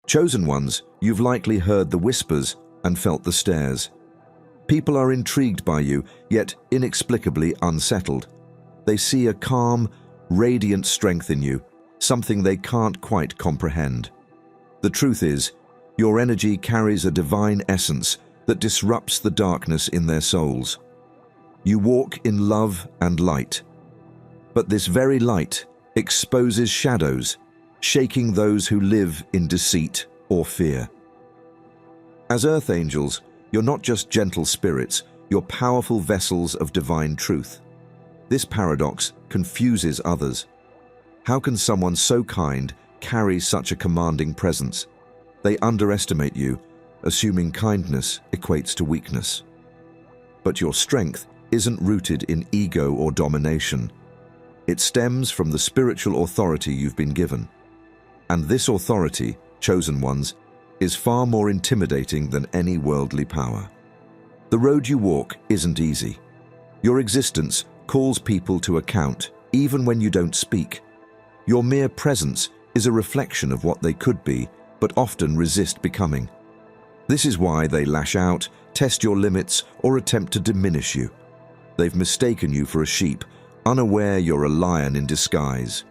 Chosen ones, you've likely heard the whispers and felt the stares. People are intrigued by you, yet inexplicably unsettled. They see a calm, radiant strength in you, something they can't quite comprehend. The truth is, your energy carries a divine essence that disrupts the darkness in their souls. You walk in love and light. But this very light exposes shadows, shaking those who live in deceit or fear. As earth angels, you're not just gentle spirits, you're powerful vessels of divine truth. This paradox confuses others. How can someone so kind carry such a commanding presence? They underestimate you, assuming kindness equates to weakness. But your strength isn't rooted in ego or domination. It stems from the spiritual authority you've been given. And this authority, chosen ones, is far more intimidating than any worldly power. The road you walk isn't easy. Your existence calls people to account, even when you don't speak. Your mere presence is a reflection of what they could be, but often resist becoming. This is why they lash out, test your limits, or attempt to diminish you. They've mistaken you for a sheep, unaware you're a lion in disguise.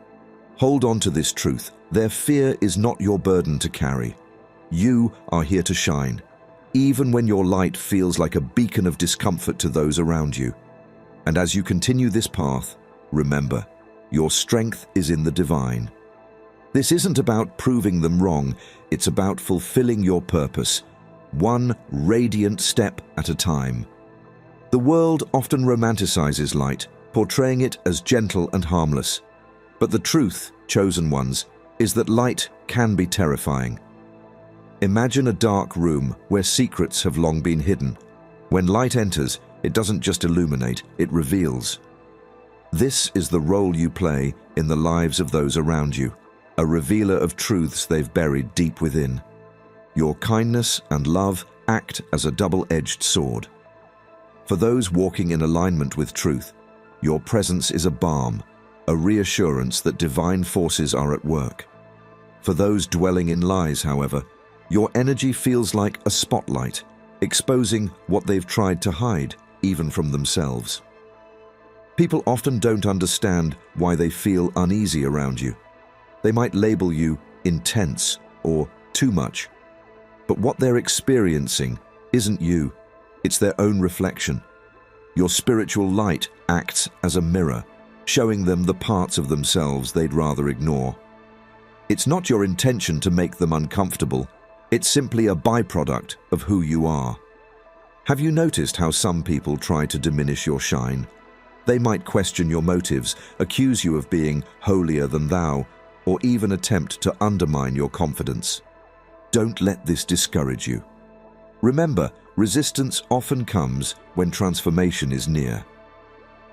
Hold on to this truth. Their fear is not your burden to carry. You are here to shine, even when your light feels like a beacon of discomfort to those around you. And as you continue this path, remember, your strength is in the divine. This isn't about proving them wrong, it's about fulfilling your purpose, one radiant step at a time. The world often romanticizes light, portraying it as gentle and harmless. But the truth, chosen ones, is that light can be terrifying. Imagine a dark room where secrets have long been hidden. When light enters, it doesn't just illuminate, it reveals. This is the role you play in the lives of those around you, a revealer of truths they've buried deep within. Your kindness and love act as a double-edged sword. For those walking in alignment with truth, your presence is a balm, a reassurance that divine forces are at work. For those dwelling in lies, however, your energy feels like a spotlight, exposing what they've tried to hide, even from themselves. People often don't understand why they feel uneasy around you. They might label you intense or too much. But what they're experiencing isn't you, it's their own reflection. Your spiritual light acts as a mirror, showing them the parts of themselves they'd rather ignore. It's not your intention to make them uncomfortable, it's simply a byproduct of who you are. Have you noticed how some people try to diminish your shine? They might question your motives, accuse you of being holier than thou, or even attempt to undermine your confidence. Don't let this discourage you. Remember, resistance often comes when transformation is near.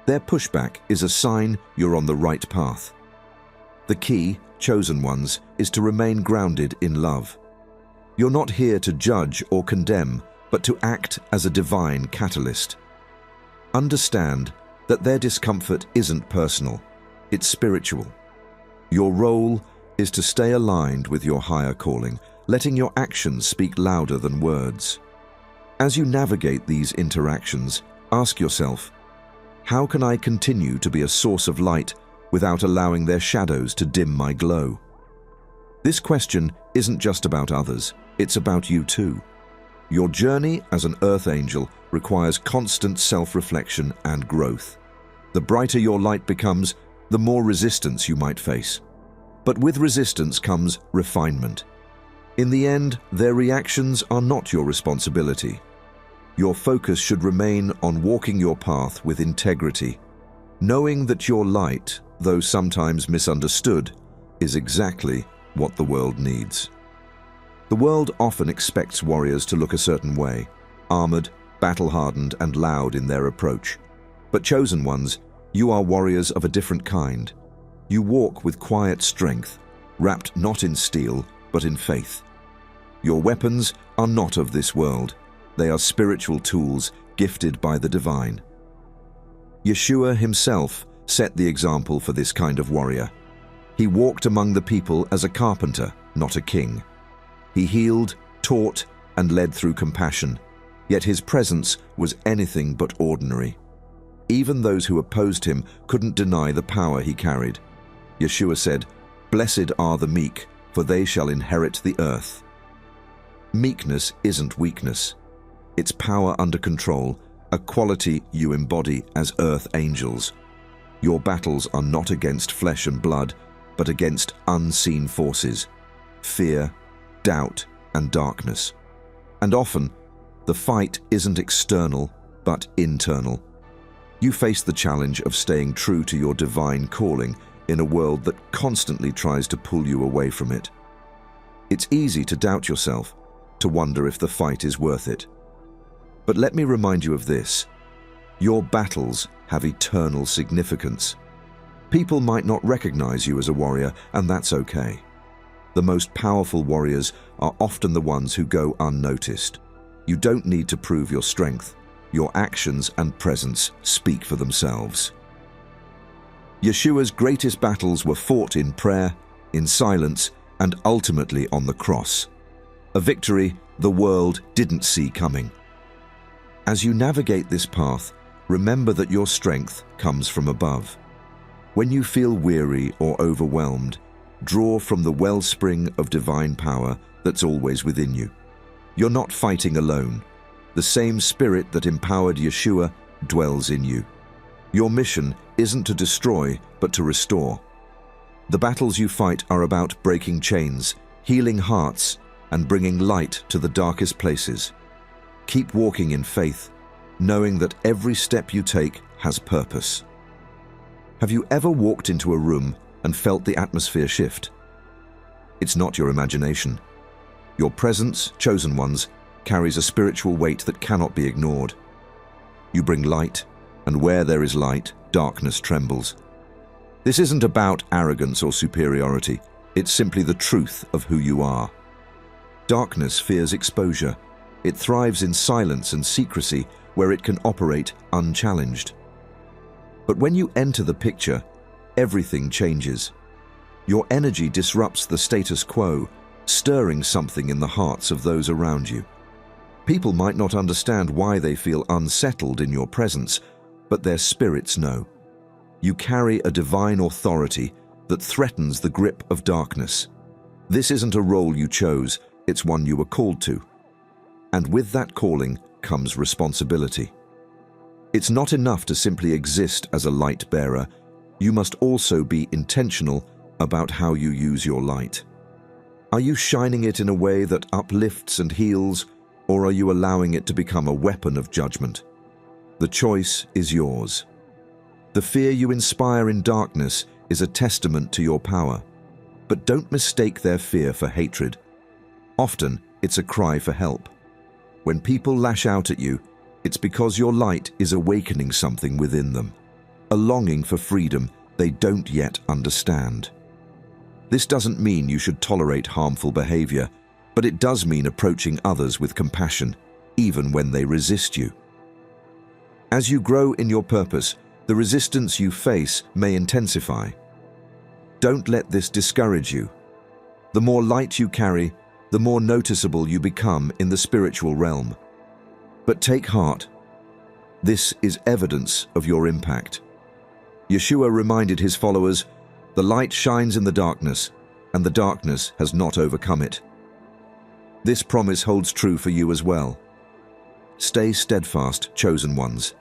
Their pushback is a sign you're on the right path. The key, chosen ones, is to remain grounded in love. You're not here to judge or condemn, but to act as a divine catalyst. Understand that their discomfort isn't personal, it's spiritual. Your role is to stay aligned with your higher calling, letting your actions speak louder than words. As you navigate these interactions, ask yourself, how can I continue to be a source of light without allowing their shadows to dim my glow? This question isn't just about others, it's about you too. Your journey as an earth angel requires constant self-reflection and growth. The brighter your light becomes, the more resistance you might face. But with resistance comes refinement. In the end, their reactions are not your responsibility. Your focus should remain on walking your path with integrity, knowing that your light, though sometimes misunderstood, is exactly what the world needs. The world often expects warriors to look a certain way, armored, battle-hardened, and loud in their approach. But chosen ones, you are warriors of a different kind. You walk with quiet strength, wrapped not in steel, but in faith. Your weapons are not of this world. They are spiritual tools gifted by the divine. Yeshua himself set the example for this kind of warrior. He walked among the people as a carpenter, not a king. He healed, taught, and led through compassion, yet his presence was anything but ordinary. Even those who opposed him couldn't deny the power he carried. Yeshua said, "Blessed are the meek, for they shall inherit the earth." Meekness isn't weakness. It's power under control, a quality you embody as earth angels. Your battles are not against flesh and blood, but against unseen forces, fear, doubt, and darkness. And often, the fight isn't external, but internal. You face the challenge of staying true to your divine calling in a world that constantly tries to pull you away from it. It's easy to doubt yourself, to wonder if the fight is worth it. But let me remind you of this: your battles have eternal significance. People might not recognize you as a warrior, and that's okay. The most powerful warriors are often the ones who go unnoticed. You don't need to prove your strength. Your actions and presence speak for themselves. Yeshua's greatest battles were fought in prayer, in silence, and ultimately on the cross. A victory the world didn't see coming. As you navigate this path, remember that your strength comes from above. When you feel weary or overwhelmed, draw from the wellspring of divine power that's always within you. You're not fighting alone. The same spirit that empowered Yeshua dwells in you. Your mission isn't to destroy, but to restore. The battles you fight are about breaking chains, healing hearts, and bringing light to the darkest places. Keep walking in faith, knowing that every step you take has purpose. Have you ever walked into a room and felt the atmosphere shift? It's not your imagination. Your presence, chosen ones, carries a spiritual weight that cannot be ignored. You bring light, and where there is light, darkness trembles. This isn't about arrogance or superiority. It's simply the truth of who you are. Darkness fears exposure. It thrives in silence and secrecy, where it can operate unchallenged. But when you enter the picture, everything changes. Your energy disrupts the status quo, stirring something in the hearts of those around you. People might not understand why they feel unsettled in your presence, but their spirits know. You carry a divine authority that threatens the grip of darkness. This isn't a role you chose, it's one you were called to. And with that calling comes responsibility. It's not enough to simply exist as a light bearer. You must also be intentional about how you use your light. Are you shining it in a way that uplifts and heals, or are you allowing it to become a weapon of judgment? The choice is yours. The fear you inspire in darkness is a testament to your power, but don't mistake their fear for hatred. Often, it's a cry for help. When people lash out at you, it's because your light is awakening something within them, a longing for freedom they don't yet understand. This doesn't mean you should tolerate harmful behavior, but it does mean approaching others with compassion, even when they resist you. As you grow in your purpose, the resistance you face may intensify. Don't let this discourage you. The more light you carry, the more noticeable you become in the spiritual realm. But take heart. This is evidence of your impact. Yeshua reminded his followers, "The light shines in the darkness, and the darkness has not overcome it." This promise holds true for you as well. Stay steadfast, chosen ones.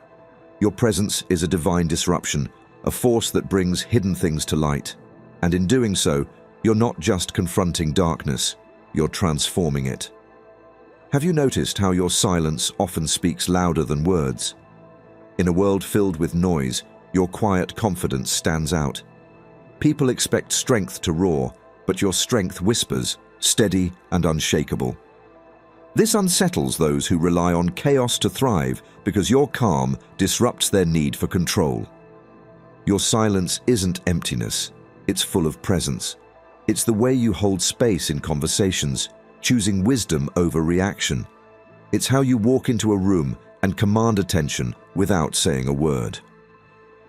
Your presence is a divine disruption, a force that brings hidden things to light. And in doing so, you're not just confronting darkness, you're transforming it. Have you noticed how your silence often speaks louder than words? In a world filled with noise, your quiet confidence stands out. People expect strength to roar, but your strength whispers, steady and unshakable. This unsettles those who rely on chaos to thrive because your calm disrupts their need for control. Your silence isn't emptiness, it's full of presence. It's the way you hold space in conversations, choosing wisdom over reaction. It's how you walk into a room and command attention without saying a word.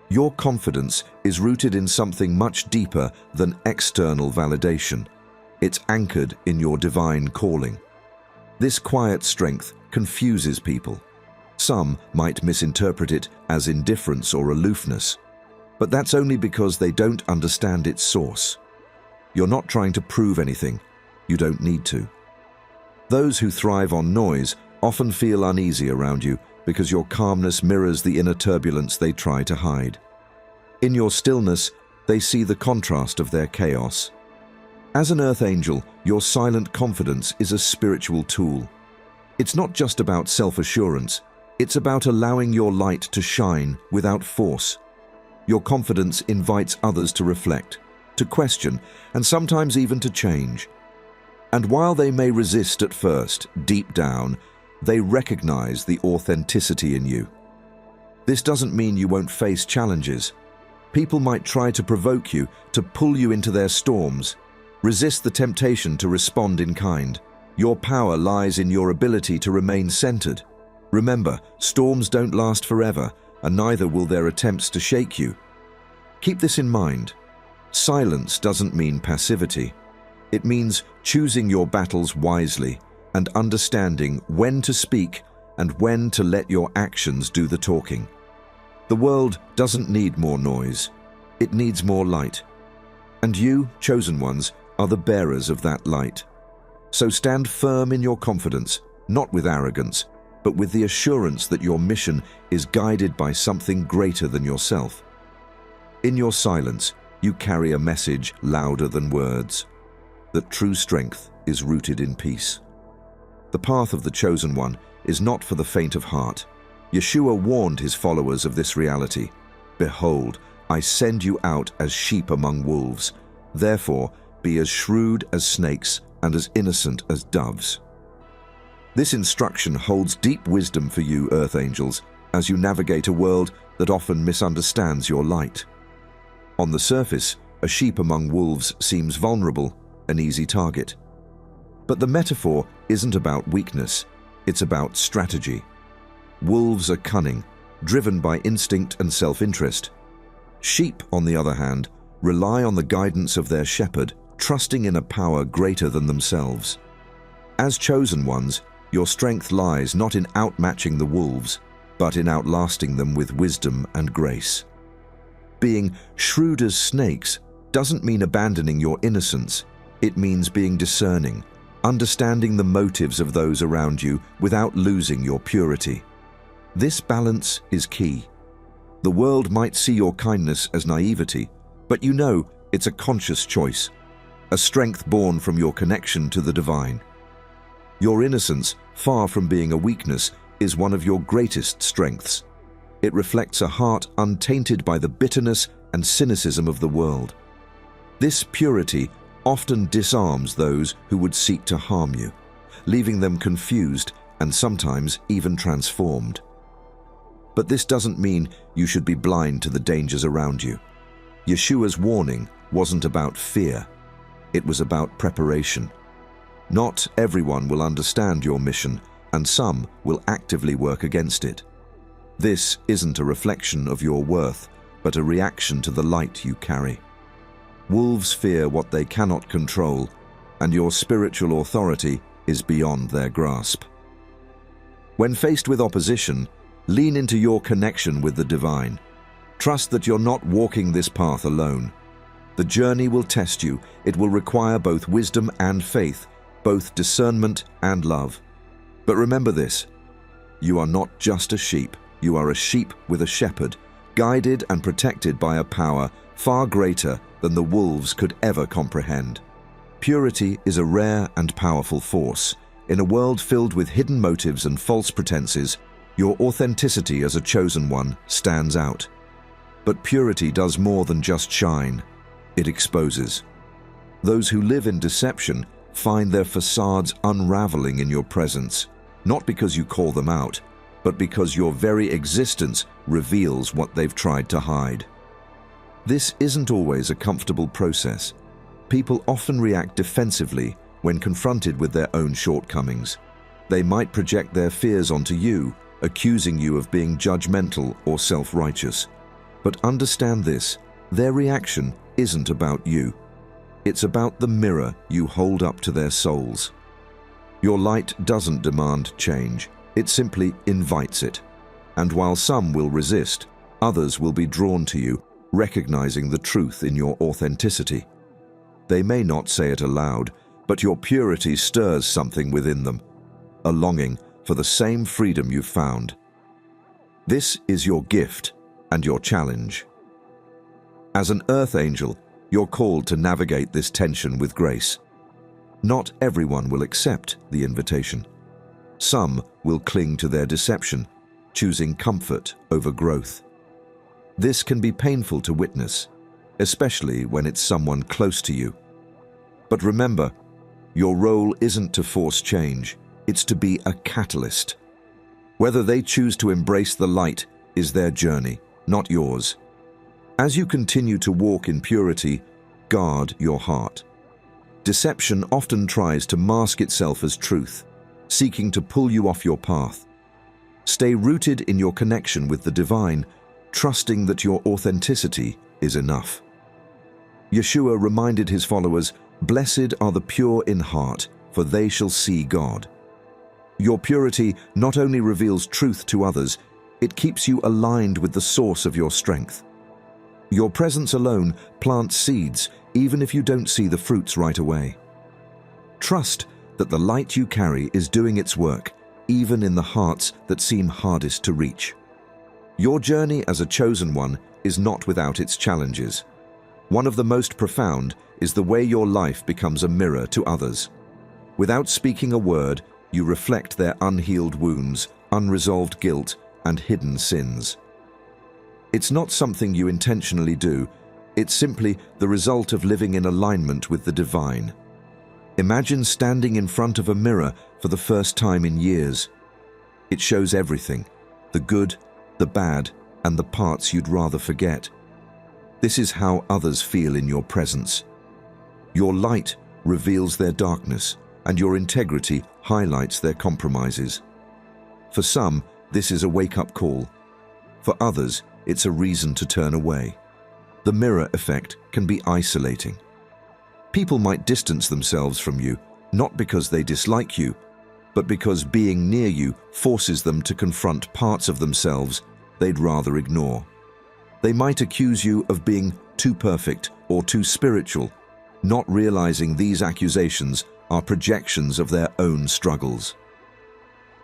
Your confidence is rooted in something much deeper than external validation. It's anchored in your divine calling. This quiet strength confuses people. Some might misinterpret it as indifference or aloofness, but that's only because they don't understand its source. You're not trying to prove anything. You don't need to. Those who thrive on noise often feel uneasy around you because your calmness mirrors the inner turbulence they try to hide. In your stillness, they see the contrast of their chaos. As an earth angel, your silent confidence is a spiritual tool. It's not just about self-assurance, it's about allowing your light to shine without force. Your confidence invites others to reflect, to question, and sometimes even to change. And while they may resist at first, deep down, they recognize the authenticity in you. This doesn't mean you won't face challenges. People might try to provoke you, to pull you into their storms. Resist the temptation to respond in kind. Your power lies in your ability to remain centered. Remember, storms don't last forever, and neither will their attempts to shake you. Keep this in mind. Silence doesn't mean passivity. It means choosing your battles wisely and understanding when to speak and when to let your actions do the talking. The world doesn't need more noise. It needs more light. And you, chosen ones, are the bearers of that light. So stand firm in your confidence, not with arrogance, but with the assurance that your mission is guided by something greater than yourself. In your silence, you carry a message louder than words, that true strength is rooted in peace. The path of the chosen one is not for the faint of heart. Yeshua warned his followers of this reality. Behold, I send you out as sheep among wolves. Therefore, be as shrewd as snakes and as innocent as doves. This instruction holds deep wisdom for you, earth angels, as you navigate a world that often misunderstands your light. On the surface, a sheep among wolves seems vulnerable, an easy target. But the metaphor isn't about weakness, it's about strategy. Wolves are cunning, driven by instinct and self-interest. Sheep, on the other hand, rely on the guidance of their shepherd, trusting in a power greater than themselves. As chosen ones, your strength lies not in outmatching the wolves, but in outlasting them with wisdom and grace. Being shrewd as snakes doesn't mean abandoning your innocence. It means being discerning, understanding the motives of those around you without losing your purity. This balance is key. The world might see your kindness as naivety, but you know it's a conscious choice, a strength born from your connection to the divine. Your innocence, far from being a weakness, is one of your greatest strengths. It reflects a heart untainted by the bitterness and cynicism of the world. This purity often disarms those who would seek to harm you, leaving them confused and sometimes even transformed. But this doesn't mean you should be blind to the dangers around you. Yeshua's warning wasn't about fear. It was about preparation. Not everyone will understand your mission, and some will actively work against it. This isn't a reflection of your worth, but a reaction to the light you carry. Wolves fear what they cannot control, and your spiritual authority is beyond their grasp. When faced with opposition, lean into your connection with the divine. Trust that you're not walking this path alone. The journey will test you. It will require both wisdom and faith, both discernment and love. But remember this: you are not just a sheep. You are a sheep with a shepherd, guided and protected by a power far greater than the wolves could ever comprehend. Purity is a rare and powerful force. In a world filled with hidden motives and false pretenses, your authenticity as a chosen one stands out. But purity does more than just shine. It exposes. Those who live in deception find their facades unraveling in your presence, not because you call them out, but because your very existence reveals what they've tried to hide. This isn't always a comfortable process. People often react defensively when confronted with their own shortcomings. They might project their fears onto you, accusing you of being judgmental or self-righteous. But understand this: their reaction isn't about you. It's about the mirror you hold up to their souls. Your light doesn't demand change, it simply invites it. And while some will resist, others will be drawn to you, recognizing the truth in your authenticity. They may not say it aloud, but your purity stirs something within them, a longing for the same freedom you've found. This is your gift and your challenge. As an earth angel, you're called to navigate this tension with grace. Not everyone will accept the invitation. Some will cling to their deception, choosing comfort over growth. This can be painful to witness, especially when it's someone close to you. But remember, your role isn't to force change, it's to be a catalyst. Whether they choose to embrace the light is their journey, not yours. As you continue to walk in purity, guard your heart. Deception often tries to mask itself as truth, seeking to pull you off your path. Stay rooted in your connection with the divine, trusting that your authenticity is enough. Yeshua reminded his followers, "Blessed are the pure in heart, for they shall see God." Your purity not only reveals truth to others, it keeps you aligned with the source of your strength. Your presence alone plants seeds, even if you don't see the fruits right away. Trust that the light you carry is doing its work, even in the hearts that seem hardest to reach. Your journey as a chosen one is not without its challenges. One of the most profound is the way your life becomes a mirror to others. Without speaking a word, you reflect their unhealed wounds, unresolved guilt, and hidden sins. It's not something you intentionally do, it's simply the result of living in alignment with the divine. Imagine standing in front of a mirror for the first time in years. It shows everything, the good, the bad, and the parts you'd rather forget. This is how others feel in your presence. Your light reveals their darkness, and your integrity highlights their compromises. For some, this is a wake-up call. For others, it's a reason to turn away. The mirror effect can be isolating. People might distance themselves from you, not because they dislike you, but because being near you forces them to confront parts of themselves they'd rather ignore. They might accuse you of being too perfect or too spiritual, not realizing these accusations are projections of their own struggles.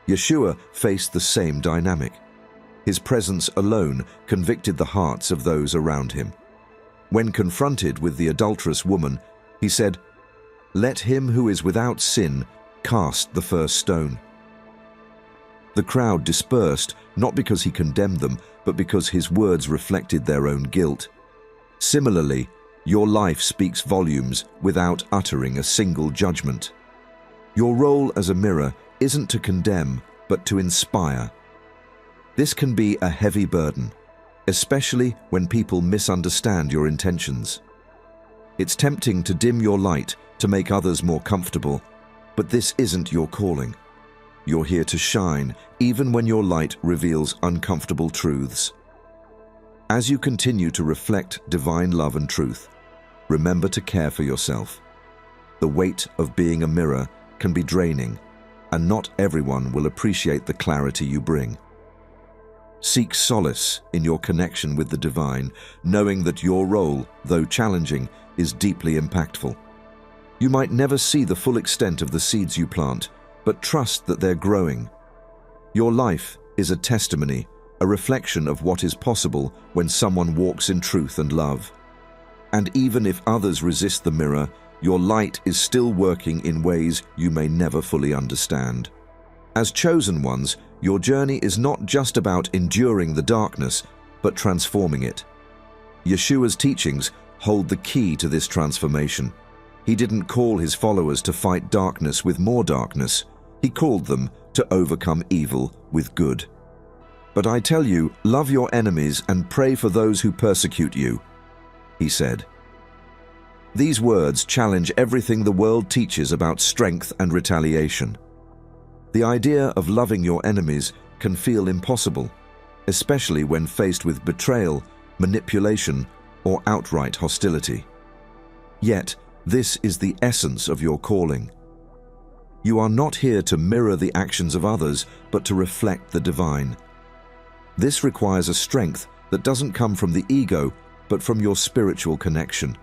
Yeshua faced the same dynamic. His presence alone convicted the hearts of those around him. When confronted with the adulterous woman, he said, "Let him who is without sin cast the first stone." The crowd dispersed, not because he condemned them, but because his words reflected their own guilt. Similarly, your life speaks volumes without uttering a single judgment. Your role as a mirror isn't to condemn, but to inspire. This can be a heavy burden, especially when people misunderstand your intentions. It's tempting to dim your light to make others more comfortable, but this isn't your calling. You're here to shine, even when your light reveals uncomfortable truths. As you continue to reflect divine love and truth, remember to care for yourself. The weight of being a mirror can be draining, and not everyone will appreciate the clarity you bring. Seek solace in your connection with the divine, knowing that your role, though challenging, is deeply impactful. You might never see the full extent of the seeds you plant, but trust that they're growing. Your life is a testimony, a reflection of what is possible when someone walks in truth and love. And even if others resist the mirror, your light is still working in ways you may never fully understand. As chosen ones, your journey is not just about enduring the darkness, but transforming it. Yeshua's teachings hold the key to this transformation. He didn't call his followers to fight darkness with more darkness. He called them to overcome evil with good. "But I tell you, love your enemies and pray for those who persecute you," he said. These words challenge everything the world teaches about strength and retaliation. The idea of loving your enemies can feel impossible, especially when faced with betrayal, manipulation, or outright hostility. Yet, This is the essence of your calling. You are not here to mirror the actions of others, but to reflect the divine. This requires a strength that doesn't come from the ego, but from your spiritual connection.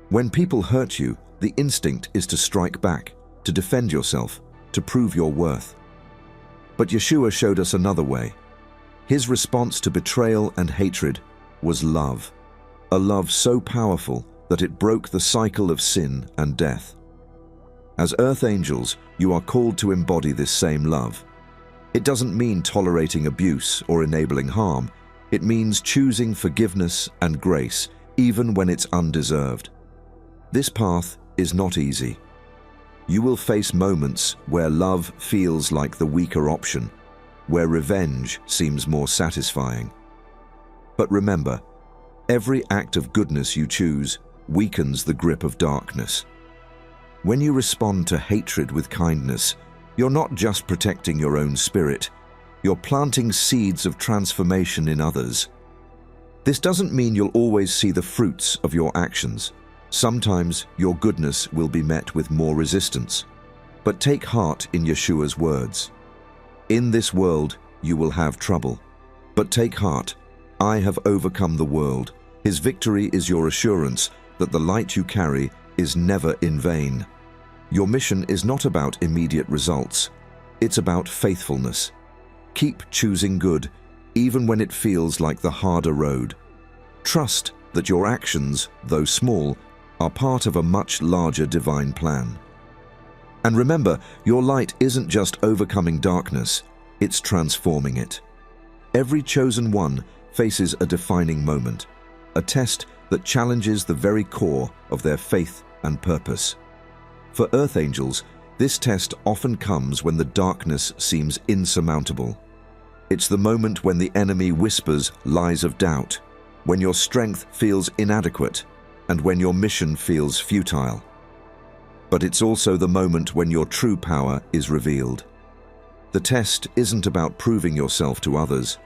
When people hurt you, the instinct is to strike back, to defend yourself, to prove your worth. But Yeshua showed us another way. His response to betrayal and hatred was love, a love so powerful that it broke the cycle of sin and death. As earth angels, you are called to embody this same love. It doesn't mean tolerating abuse or enabling harm. It means choosing forgiveness and grace, even when it's undeserved. This path is not easy. You will face moments where love feels like the weaker option, where revenge seems more satisfying. But remember, every act of goodness you choose weakens the grip of darkness. When you respond to hatred with kindness, you're not just protecting your own spirit, you're planting seeds of transformation in others. This doesn't mean you'll always see the fruits of your actions. Sometimes your goodness will be met with more resistance. But take heart in Yeshua's words. In this world you will have trouble. But take heart, I have overcome the world. His victory is your assurance that the light you carry is never in vain. Your mission is not about immediate results. It's about faithfulness. Keep choosing good, even when it feels like the harder road. Trust that your actions, though small, are part of a much larger divine plan. And remember, your light isn't just overcoming darkness, it's transforming it. Every chosen one faces a defining moment, a test that challenges the very core of their faith and purpose. For earth angels, this test often comes when the darkness seems insurmountable. It's the moment when the enemy whispers lies of doubt, when your strength feels inadequate, and when your mission feels futile. But it's also the moment when your true power is revealed. The test isn't about proving yourself to others.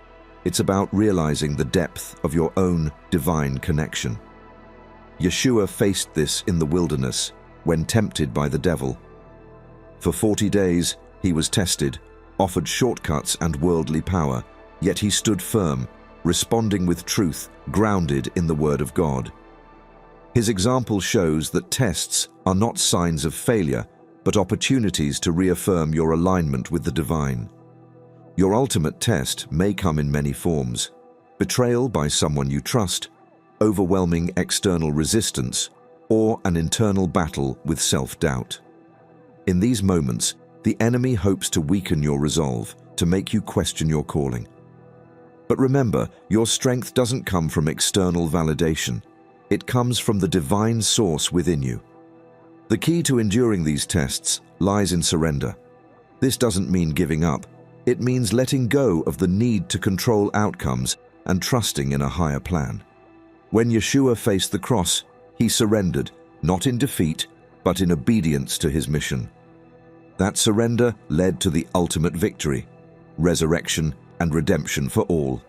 It's about realizing the depth of your own divine connection. Yeshua faced this in the wilderness when tempted by the devil. For 40 days, he was tested, offered shortcuts and worldly power, yet he stood firm, responding with truth, grounded in the Word of God. His example shows that tests are not signs of failure, but opportunities to reaffirm your alignment with the divine. Your ultimate test may come in many forms: betrayal by someone you trust, overwhelming external resistance, or an internal battle with self-doubt. In these moments, the enemy hopes to weaken your resolve, to make you question your calling. But remember, your strength doesn't come from external validation. It comes from the divine source within you. The key to enduring these tests lies in surrender. This doesn't mean giving up. It means letting go of the need to control outcomes and trusting in a higher plan. When Yeshua faced the cross, he surrendered, not in defeat, but in obedience to his mission. That surrender led to the ultimate victory, resurrection and redemption for all.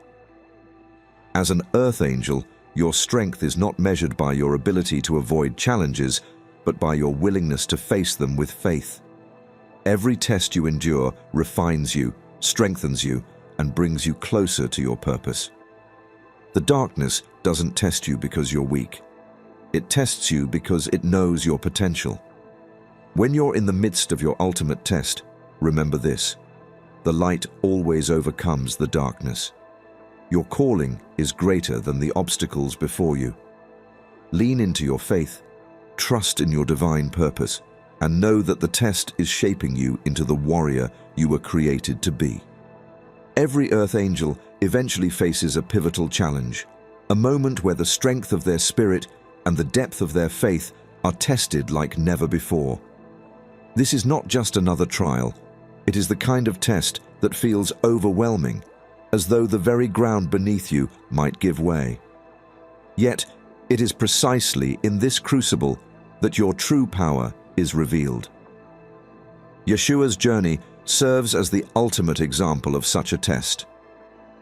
As an earth angel, your strength is not measured by your ability to avoid challenges, but by your willingness to face them with faith. Every test you endure refines you, strengthens you, and brings you closer to your purpose. The darkness doesn't test you because you're weak. It tests you because it knows your potential. When you're in the midst of your ultimate test, remember this: the light always overcomes the darkness. Your calling is greater than the obstacles before you. Lean into your faith, trust in your divine purpose, and know that the test is shaping you into the warrior you were created to be. Every earth angel eventually faces a pivotal challenge, a moment where the strength of their spirit and the depth of their faith are tested like never before. This is not just another trial. It is the kind of test that feels overwhelming, as though the very ground beneath you might give way. Yet, it is precisely in this crucible that your true power is revealed. Yeshua's journey serves as the ultimate example of such a test.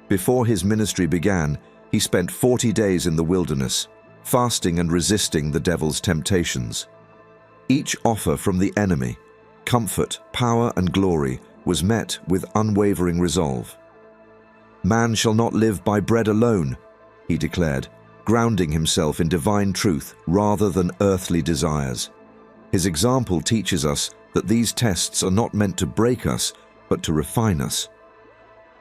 Before his ministry began, he spent 40 days in the wilderness, fasting and resisting the devil's temptations. Each offer from the enemy, comfort, power, and glory, was met with unwavering resolve. "Man shall not live by bread alone," he declared, grounding himself in divine truth rather than earthly desires. His example teaches us that these tests are not meant to break us, but to refine us.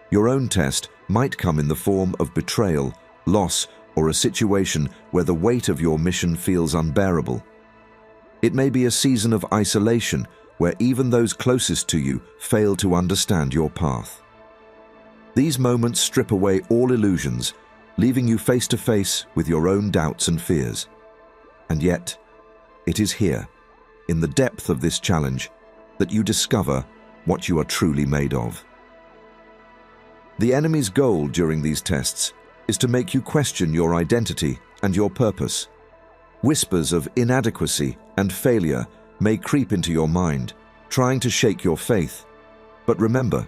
Your own test might come in the form of betrayal, loss, or a situation where the weight of your mission feels unbearable. It may be a season of isolation where even those closest to you fail to understand your path. These moments strip away all illusions, leaving you face to face with your own doubts and fears. And yet, it is here, in the depth of this challenge, that you discover what you are truly made of. The enemy's goal during these tests is to make you question your identity and your purpose. Whispers of inadequacy and failure may creep into your mind, trying to shake your faith. But remember,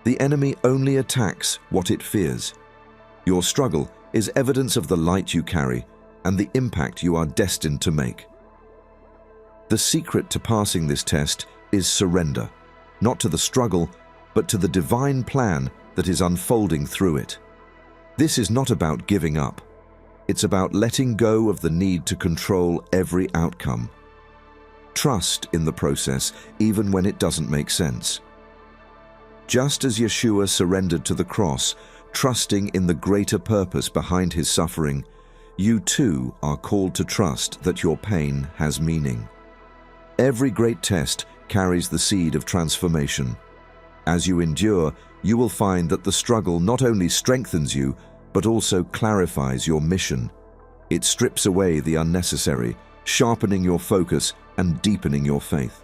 the enemy only attacks what it fears. Your struggle is evidence of the light you carry and the impact you are destined to make. The secret to passing this test is surrender, not to the struggle, but to the divine plan that is unfolding through it. This is not about giving up. It's about letting go of the need to control every outcome. Trust in the process, even when it doesn't make sense. Just as Yeshua surrendered to the cross, trusting in the greater purpose behind his suffering, you too are called to trust that your pain has meaning. Every great test carries the seed of transformation. As you endure, you will find that the struggle not only strengthens you, but also clarifies your mission. It strips away the unnecessary, sharpening your focus and deepening your faith.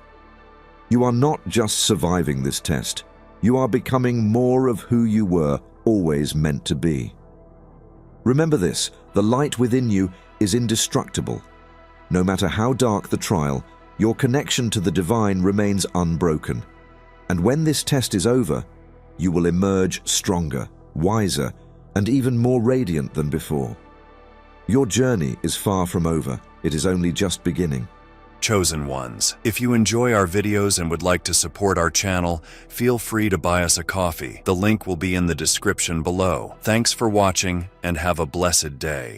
You are not just surviving this test, you are becoming more of who you were always meant to be. Remember this, the light within you is indestructible. No matter how dark the trial, your connection to the divine remains unbroken. And when this test is over, you will emerge stronger, wiser, and even more radiant than before. Your journey is far from over. It is only just beginning. Chosen ones, if you enjoy our videos and would like to support our channel, feel free to buy us a coffee. The link will be in the description below. Thanks for watching and have a blessed day.